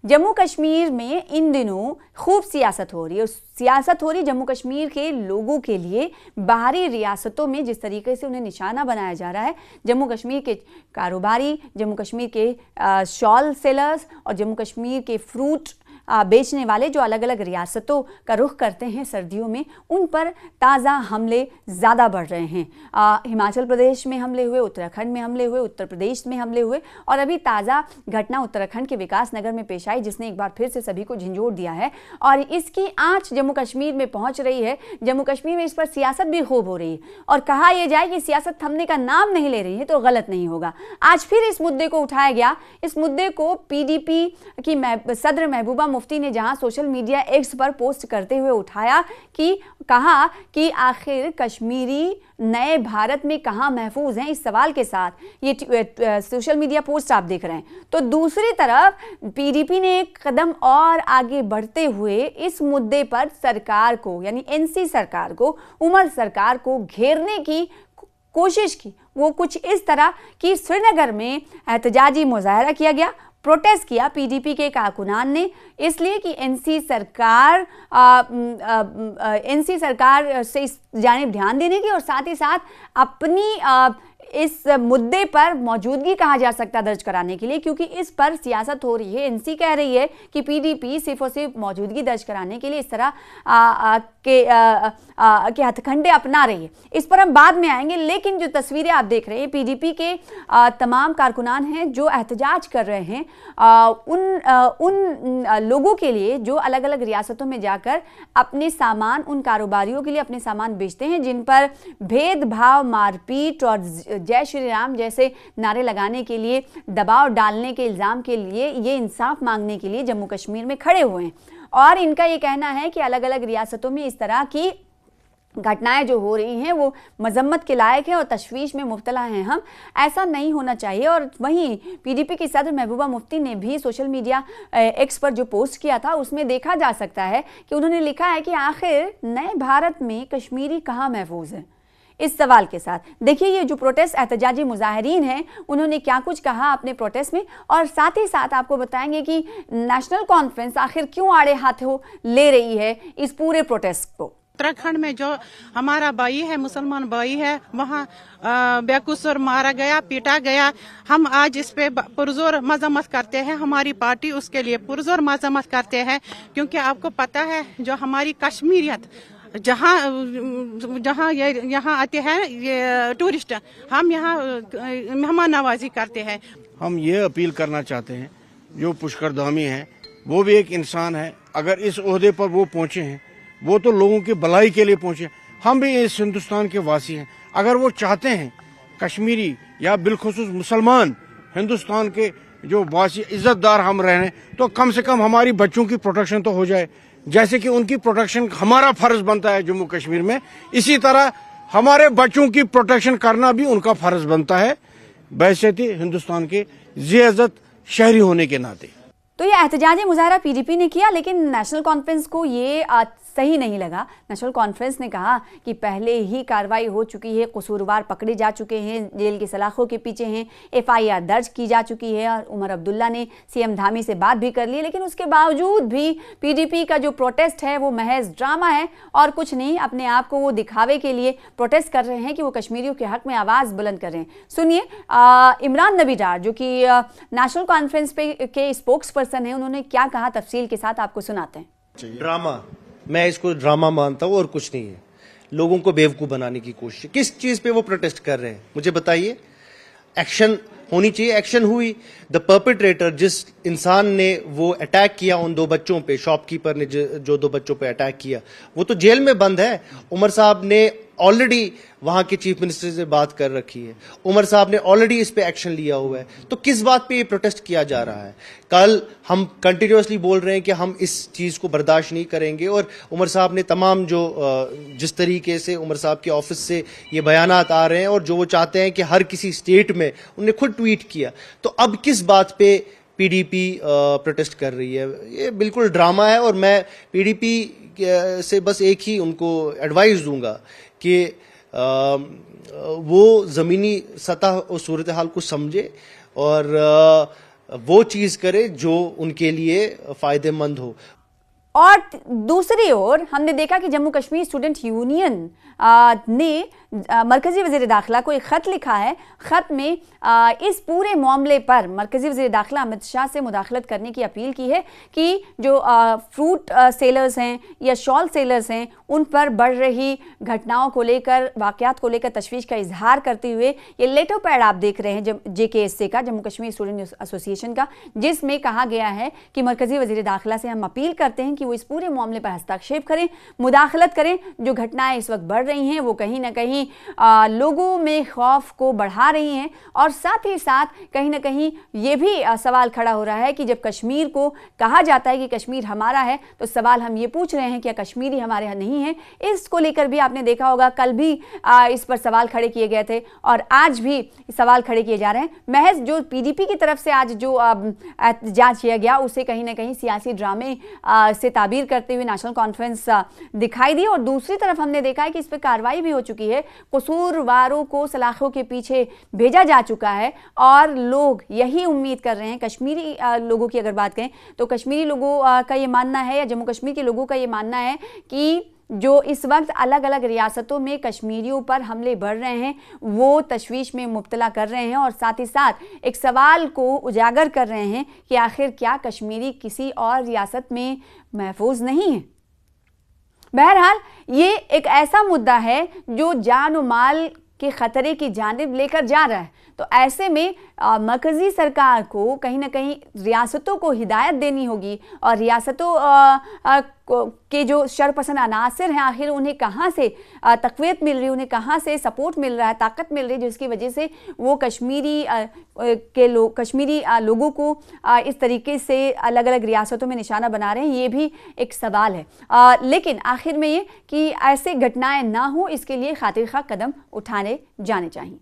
जम्मू कश्मीर में इन दिनों खूब सियासत हो रही है और सियासत हो रही जम्मू कश्मीर के लोगों के लिए। बाहरी रियासतों में जिस तरीके से उन्हें निशाना बनाया जा रहा है, जम्मू कश्मीर के कारोबारी, जम्मू कश्मीर के शॉल सेलर्स और जम्मू कश्मीर के फ्रूट बेचने वाले जो अलग अलग रियासतों का रुख करते हैं सर्दियों में, उन पर ताज़ा हमले ज़्यादा बढ़ रहे हैं। हिमाचल प्रदेश में हमले हुए, उत्तराखंड में हमले हुए, उत्तर प्रदेश में हमले हुए और अभी ताज़ा घटना उत्तराखंड के विकास नगर में पेश आई जिसने एक बार फिर से सभी को झंझोड़ दिया है और इसकी आंच जम्मू कश्मीर में पहुंच रही है। जम्मू कश्मीर में इस पर सियासत भी खूब हो रही है और कहा यह जाए कि सियासत थमने का नाम नहीं ले रही है तो गलत नहीं होगा। आज फिर इस मुद्दे को उठाया गया। इस मुद्दे को पीडीपी की सदर महबूबा मुफ्ती ने जहां सोशल मीडिया एक्स पर पोस्ट करते हुए उठाया कि कहा कि आखिर कश्मीरी नए भारत में कहां महफूज हैं, इस सवाल के साथ ये सोशल मीडिया पोस्ट आप देख रहे हैं। तो दूसरी तरफ पीडीपी ने एक कदम और आगे बढ़ते हुए इस मुद्दे पर सरकार को, यानी एनसी सरकार को, उमर सरकार को घेरने की कोशिश की। वो कुछ इस तरह कि श्रीनगर में एहतजाजी मुजाहरा किया गया, प्रोटेस्ट किया पीडीपी के कारकुनान ने, इसलिए कि एनसी सरकार से इस जानिब ध्यान देने की और साथ ही साथ अपनी इस मुद्दे पर मौजूदगी कहा जा सकता दर्ज कराने के लिए, क्योंकि इस पर सियासत हो रही है। एनसी कह रही है कि पीडीपी सिर्फ और सिर्फ मौजूदगी दर्ज कराने के लिए इस तरह के हथकंडे अपना रही है। इस पर हम बाद में आएंगे, लेकिन जो तस्वीरें आप देख रहे हैं पीडीपी के तमाम कारकुनान हैं जो एहतजाज कर रहे हैं उन लोगों के लिए जो अलग अलग रियासतों में जाकर अपने सामान, उन कारोबारियों के लिए अपने सामान बेचते हैं जिन पर भेदभाव, मारपीट और जय श्री राम जैसे नारे लगाने के लिए, दबाव डालने के इल्ज़ाम के लिए, ये इंसाफ मांगने के लिए जम्मू कश्मीर में खड़े हुए हैं। और इनका ये कहना है कि अलग अलग रियासतों में इस तरह की घटनाएं जो हो रही हैं वो मजम्मत के लायक है और तशवीश में मुब्तला हैं हम, ऐसा नहीं होना चाहिए। और वहीं पीडीपी की सदर महबूबा मुफ्ती ने भी सोशल मीडिया एक्स पर जो पोस्ट किया था उसमें देखा जा सकता है कि उन्होंने लिखा है कि आखिर नए भारत में कश्मीरी कहाँ महफूज है। इस सवाल के साथ देखिए ये जो प्रोटेस्ट एहतजाजी मुजाहिरीन हैं उन्होंने क्या कुछ कहा अपने प्रोटेस्ट में, और साथ ही साथ आपको बताएंगे कि नेशनल कॉन्फ्रेंस आखिर क्यों आड़े हाथों ले रही है इस पूरे प्रोटेस्ट को। उत्तराखंड में जो हमारा भाई है, मुसलमान भाई है, वहाँ बेकसूर मारा गया, पीटा गया। हम आज इस पे पुरजोर मजम्मत करते हैं, हमारी पार्टी उसके लिए पुरजोर मजम्मत करते हैं, क्योंकि आपको पता है जो हमारी कश्मीरियत जहाँ यहाँ आते हैं ये टूरिस्ट, हम यहाँ मेहमान नवाजी करते हैं। हम ये अपील करना चाहते हैं, जो पुष्कर धामी है वो भी एक इंसान है। अगर इस ओहदे पर वो पहुंचे हैं वो तो लोगों की भलाई के लिए पहुंचे। हम भी इस हिंदुस्तान के वासी हैं। अगर वो चाहते हैं कश्मीरी या बिलखुसूस मुसलमान हिंदुस्तान के जो वासी इज्जतदार हम रहें, तो कम से कम हमारी बच्चों की प्रोटेक्शन तो हो जाए। जैसे कि उनकी प्रोटेक्शन हमारा फर्ज बनता है जम्मू कश्मीर में, इसी तरह हमारे बच्चों की प्रोटेक्शन करना भी उनका फर्ज बनता है बहैसियत हिंदुस्तान के ज़ियादत शहरी होने के नाते। तो ये एहतजाजी मुजाहरा पीडीपी ने किया, लेकिन नेशनल कॉन्फ्रेंस को ये सही नहीं लगा। नेशनल कॉन्फ्रेंस ने कहा कि पहले ही कार्रवाई हो चुकी है, कसूरवार पकड़े जा चुके हैं, जेल की सलाखों के पीछे हैं, एफआईआर दर्ज की जा चुकी है और उमर अब्दुल्ला ने सीएम धामी से बात भी कर ली। लेकिन उसके बावजूद भी पीडीपी का जो प्रोटेस्ट है वो महज ड्रामा है और कुछ नहीं। अपने आप को वो दिखावे के लिए प्रोटेस्ट कर रहे हैं कि वो कश्मीरियों के हक में आवाज़ बुलंद कर रहे हैं। सुनिए इमरान नबी डार जो कि नेशनल कॉन्फ्रेंस के स्पोक्स पर्सन है, उन्होंने क्या कहा तफसील के साथ आपको सुनाते हैं। ड्रामा, मैं इसको ड्रामा मानता हूँ और कुछ नहीं है। लोगों को बेवकूफ बनाने की कोशिश। किस चीज पे वो प्रोटेस्ट कर रहे हैं मुझे बताइए। एक्शन होनी चाहिए, एक्शन हुई। द परपेट्रेटर, जिस इंसान ने वो अटैक किया उन दो बच्चों पे, शॉपकीपर ने जो दो बच्चों पे अटैक किया, वो तो जेल में बंद है। उमर साहब ने ऑलरेडी वहां के चीफ मिनिस्टर से बात कर रखी है, उमर साहब ने ऑलरेडी इस पे एक्शन लिया हुआ है। तो किस बात पे ये प्रोटेस्ट किया जा रहा है? कल हम कंटिन्यूअसली बोल रहे हैं कि हम इस चीज को बर्दाश्त नहीं करेंगे, और उमर साहब ने तमाम जो जिस तरीके से उमर साहब के ऑफिस से ये बयानात आ रहे हैं और जो वो चाहते हैं कि हर किसी स्टेट में, उन्होंने खुद ट्वीट किया, तो अब किस बात पे पीडीपी प्रोटेस्ट कर रही है? ये बिल्कुल ड्रामा है। और मैं पीडीपी से बस एक ही उनको एडवाइस दूंगा कि वो ज़मीनी सतह और सूरत हाल को समझे और वो चीज करे जो उनके लिए फायदेमंद हो। और दूसरी ओर हमने देखा कि जम्मू कश्मीर स्टूडेंट यूनियन ने मरकजी वज़ीर दाखिला को एक ख़त लिखा है। ख़त में इस पूरे मामले पर मरकजी वज़ीर दाखिला अमित शाह से मुदाखलत करने की अपील की है कि जो फ्रूट सेलर्स हैं या शॉल सेलर्स हैं उन पर बढ़ रही घटनाओं को लेकर, वाक़यात को लेकर तशवीश का इजहार करते हुए ये लेटर पैड आप देख रहे हैं JKSA का, जम्मू कश्मीर स्टूडेंट एसोसिएशन का, जिसमें कहा गया है कि मरकजी वज़ीर दाखिला से हम अपील करते हैं कि वो इस पूरे मामले पर हस्तक्षेप करें, मुदाखलत करें। जो घटनाएं इस वक्त बढ़ रही हैं वो कहीं ना कहीं लोगों में खौफ को बढ़ा रही हैं और साथ ही साथ कहीं ना कहीं ये भी सवाल खड़ा हो रहा है कि जब कश्मीर को कहा जाता है कि कश्मीर हमारा है तो सवाल हम ये पूछ रहे हैं क्या कश्मीरी हमारे यहाँ नहीं है। इसको लेकर भी आपने देखा होगा कल भी इस पर सवाल खड़े किए गए थे और आज भी सवाल खड़े किए जा रहे हैं। महज जो PDP की तरफ से आज जो एहतजाज किया गया उसे कहीं ना कहीं सियासी ड्रामे से ताबीर करते हुए नेशनल कॉन्फ्रेंस दिखाई दी और दूसरी तरफ हमने देखा है कि इस पर कार्रवाई भी हो चुकी है, कसूरवारों को सलाखों के पीछे भेजा जा चुका है और लोग यही उम्मीद कर रहे हैं। कश्मीरी लोगों की अगर बात करें तो कश्मीरी लोगों का ये मानना है या जम्मू कश्मीर के लोगों का ये मानना है कि जो इस वक्त अलग अलग रियासतों में कश्मीरियों पर हमले बढ़ रहे हैं वो तशवीश में मुब्तला कर रहे हैं और साथ ही साथ एक सवाल को उजागर कर रहे हैं कि आखिर क्या कश्मीरी किसी और रियासत में महफूज नहीं है। बहरहाल ये एक ऐसा मुद्दा है जो जान और माल के खतरे की जानिब लेकर जा रहा है। तो ऐसे में मरकजी सरकार को कहीं ना कहीं रियासतों को हिदायत देनी होगी और रियासतों के जो शरपसंद अनासर हैं आखिर उन्हें कहाँ से तक़वियत मिल रही है, उन्हें कहाँ से सपोर्ट मिल रहा है, ताकत मिल रही है जिसकी वजह से वो कश्मीरी लोगों को इस तरीके से अलग अलग रियासतों में निशाना बना रहे हैं। ये भी एक सवाल है लेकिन आखिर में ये कि ऐसे घटनाएं ना हो इसके लिए खातिर खा कदम उठाने जाने चाहिए।